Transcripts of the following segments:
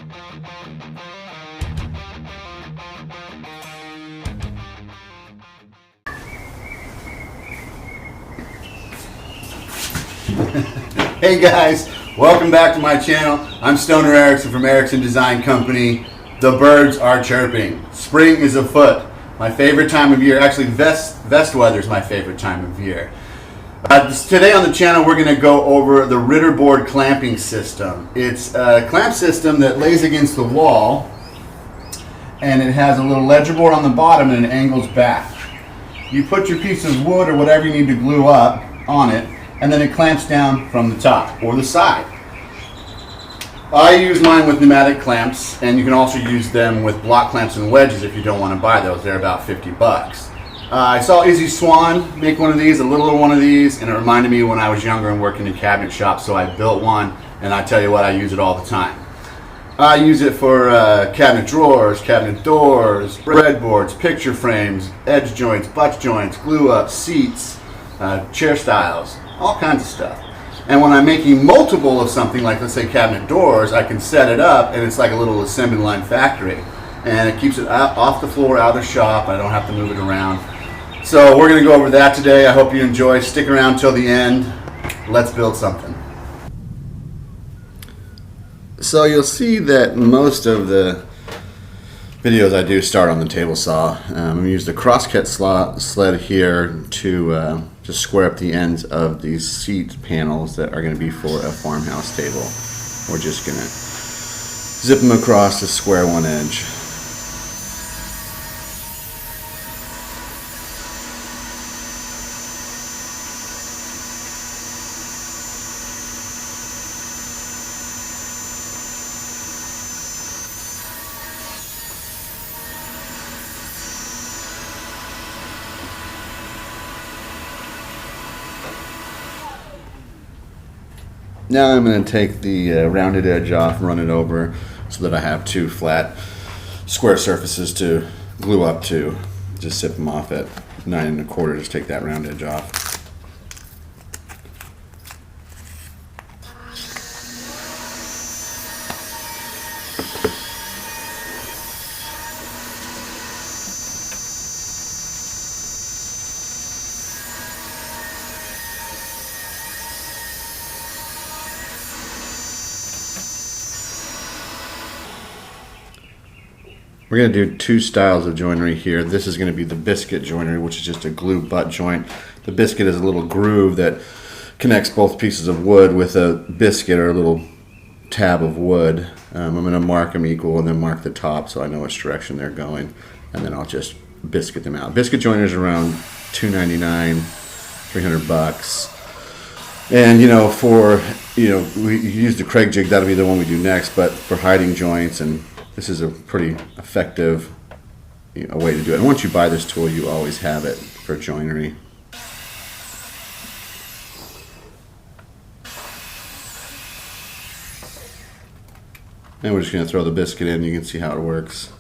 Hey guys, welcome back to my channel. I'm Stoner Erickson from Erickson Design Company. The birds are chirping. Spring is afoot. My favorite time of year. Actually, vest weather is my favorite time of year. Today on the channel we're going to go over the Ritter Board clamping system. It's a clamp system that lays against the wall, and it has a little ledger board on the bottom and it angles back. You put your piece of wood or whatever you need to glue up on it, and then it clamps down from the top or the side. I use mine with pneumatic clamps, and you can also use them with block clamps and wedges if you don't want to buy those. They're about 50 bucks. I saw Izzy Swan make one of these, a little one of these, and it reminded me when I was younger and working in cabinet shops, so I built one, and I tell you what, I use it all the time. I use it for cabinet drawers, cabinet doors, breadboards, picture frames, edge joints, butt joints, glue ups, seats, chair styles, all kinds of stuff. And when I'm making multiple of something, like let's say cabinet doors, I can set it up and it's like a little assembly line factory. And it keeps it off the floor, out of the shop. I don't have to move it around. So we're going to go over that today. I hope you enjoy. Stick around till the end. Let's build something. So you'll see that most of the videos I do start on the table saw. I'm used the crosscut sled here to just square up the ends of these seat panels that are going to be for a farmhouse table. We're just going to zip them across to square one edge. Now I'm going to take the rounded edge off and run it over so that I have two flat square surfaces to glue up to. Just zip them off at 9 1/4, just take that round edge off. We're going to do two styles of joinery here. This is going to be the Biscuit joinery, which is just a glue butt joint. The Biscuit is a little groove that connects both pieces of wood with a biscuit or a little tab of wood. I'm going to mark them equal and then mark the top so I know which direction they're going, and then I'll just biscuit them out. Biscuit joinery is around $2.99, 300 bucks. And we use the Kreg jig. That'll be the one we do next. But for hiding joints, and this is a pretty effective way to do it. And once you buy this tool, you always have it for joinery. And we're just going to throw the biscuit in. You can see how it works.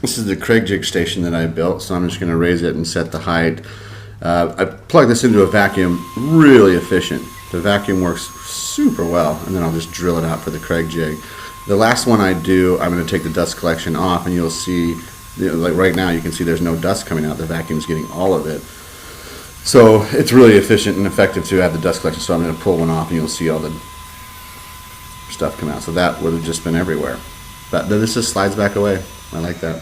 This is the Kreg jig station that I built, so I'm just going to raise it and set the height. I plug this into a vacuum, really efficient. The vacuum works super well, and then I'll just drill it out for the Kreg jig. The last one I do, I'm going to take the dust collection off, and you'll see, like right now, you can see there's no dust coming out. The vacuum's getting all of it. So it's really efficient and effective to have the dust collection. So I'm going to pull one off, and you'll see all the stuff come out. So that would have just been everywhere. But this just slides back away. I like that.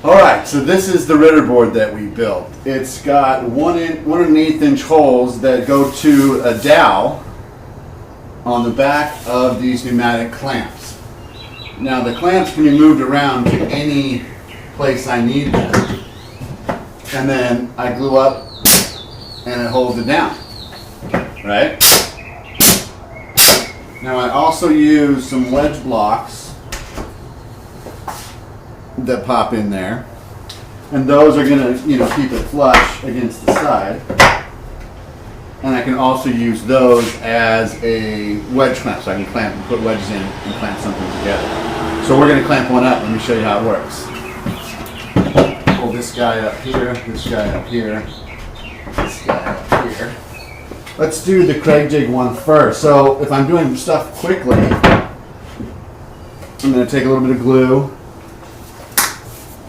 Alright, so this is the Ritter board that we built. It's got 1 1/8 holes that go to a dowel on the back of these pneumatic clamps. Now the clamps can be moved around to any place I need them. And then I glue up and it holds it down. Right? Now I also use some wedge blocks that pop in there, and those are going to keep it flush against the side. And I can also use those as a wedge clamp, so I can clamp and put wedges in and clamp something together. So we're going to clamp one up. Let me show you how it works. this guy up here, this guy up here, this guy up here. Let's do the Kreg jig one first. So if I'm doing stuff quickly, I'm going to take a little bit of glue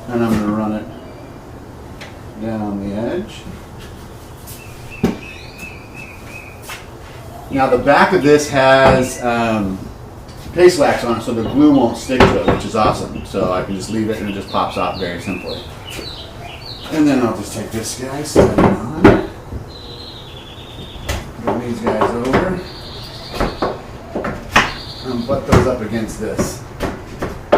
and I'm going to run it down the edge. Now the back of this has paste wax on it, so the glue won't stick to it, which is awesome. So I can just leave it and it just pops off very simply. And then I'll just take this guy, slide it on, bring these guys over, and put those up against this. So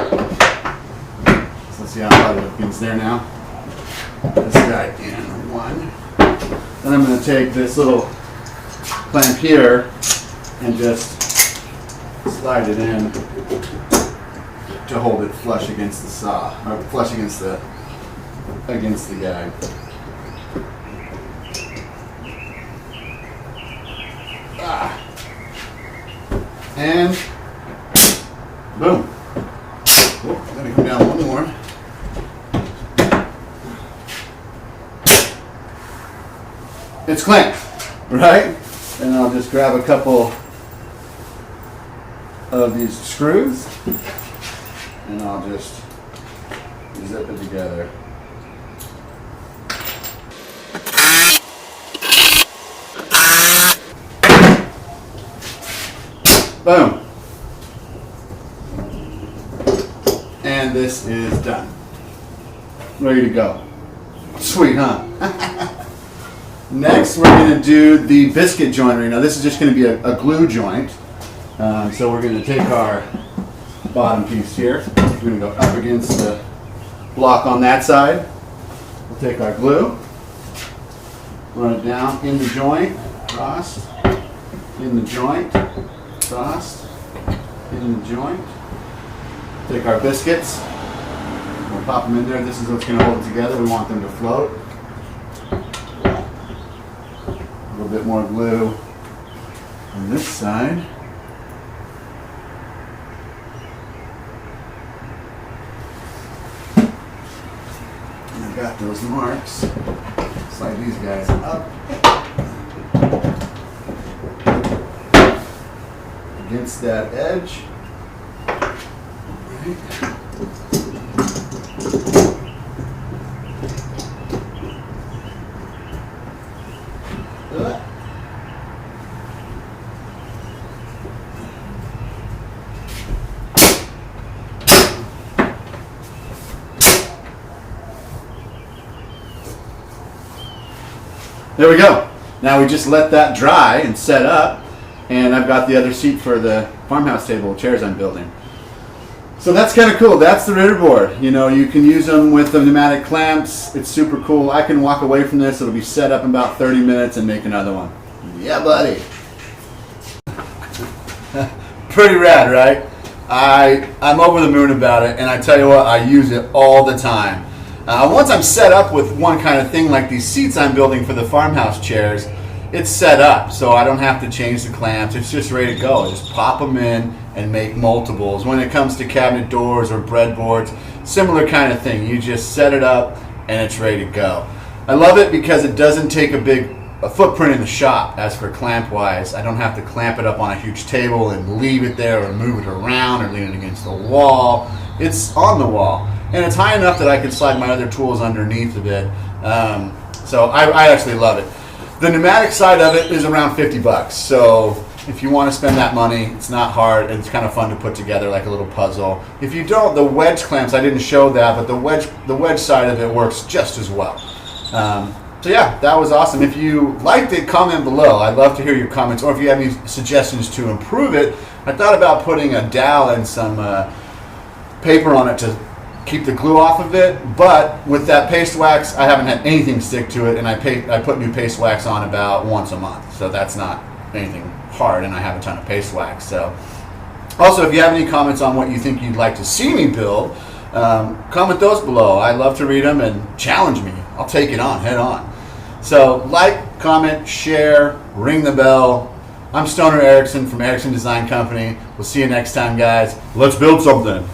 let's see how hard it begins there now. This guy in one. Then I'm going to take this little clamp here and just slide it in to hold it flush against the saw, or flush against the guide. And boom. Oh, let me come down one more. It's clamped, right? And I'll just grab a couple of these screws and I'll just zip it together. Boom. And this is done. Ready to go. Sweet, huh? Next, we're going to do the biscuit joinery. Now, this is just going to be a glue joint. So we're going to take our bottom piece here. We're going to go up against the block on that side. We'll take our glue, run it down in the joint, crossed, in the joint, crossed, in the joint. Take our biscuits, we'll pop them in there. This is what's going to hold it together. We want them to float. A little bit more glue on this side. And I've got those marks. Slide these guys up against that edge. Right. There we go. Now we just let that dry and set up, and I've got the other seat for the farmhouse table chairs I'm building. So that's kind of cool. That's the Ritter Board. You know, you can use them with the pneumatic clamps. It's super cool. I can walk away from this. It'll be set up in about 30 minutes and make another one. Yeah, buddy. Pretty rad, right? I'm over the moon about it, and I tell you what, I use it all the time. Once I'm set up with one kind of thing like these seats I'm building for the farmhouse chairs, it's set up, so I don't have to change the clamps. It's just ready to go. Just pop them in and make multiples. When it comes to cabinet doors or breadboards, similar kind of thing. You just set it up and it's ready to go. I love it because it doesn't take a footprint in the shop. As for clamp wise, I don't have to clamp it up on a huge table and leave it there or move it around or lean it against the wall. It's on the wall. And it's high enough that I can slide my other tools underneath of it. So I actually love it. The pneumatic side of it is around 50 bucks. So if you want to spend that money, it's not hard and it's kind of fun to put together like a little puzzle. If you don't, the wedge clamps, I didn't show that, but the wedge side of it works just as well. So yeah, that was awesome. If you liked it, comment below. I'd love to hear your comments, or if you have any suggestions to improve it. I thought about putting a dowel and some paper on it to keep the glue off of it, but with that paste wax, I haven't had anything stick to it, and I put new paste wax on about once a month, so that's not anything hard, and I have a ton of paste wax. So also, if you have any comments on what you think you'd like to see me build, comment those below. I love to read them and challenge me. I'll take it on, head on. So like, comment, share, ring the bell. I'm Stoner Erickson from Erickson Design Company. We'll see you next time, guys. Let's build something.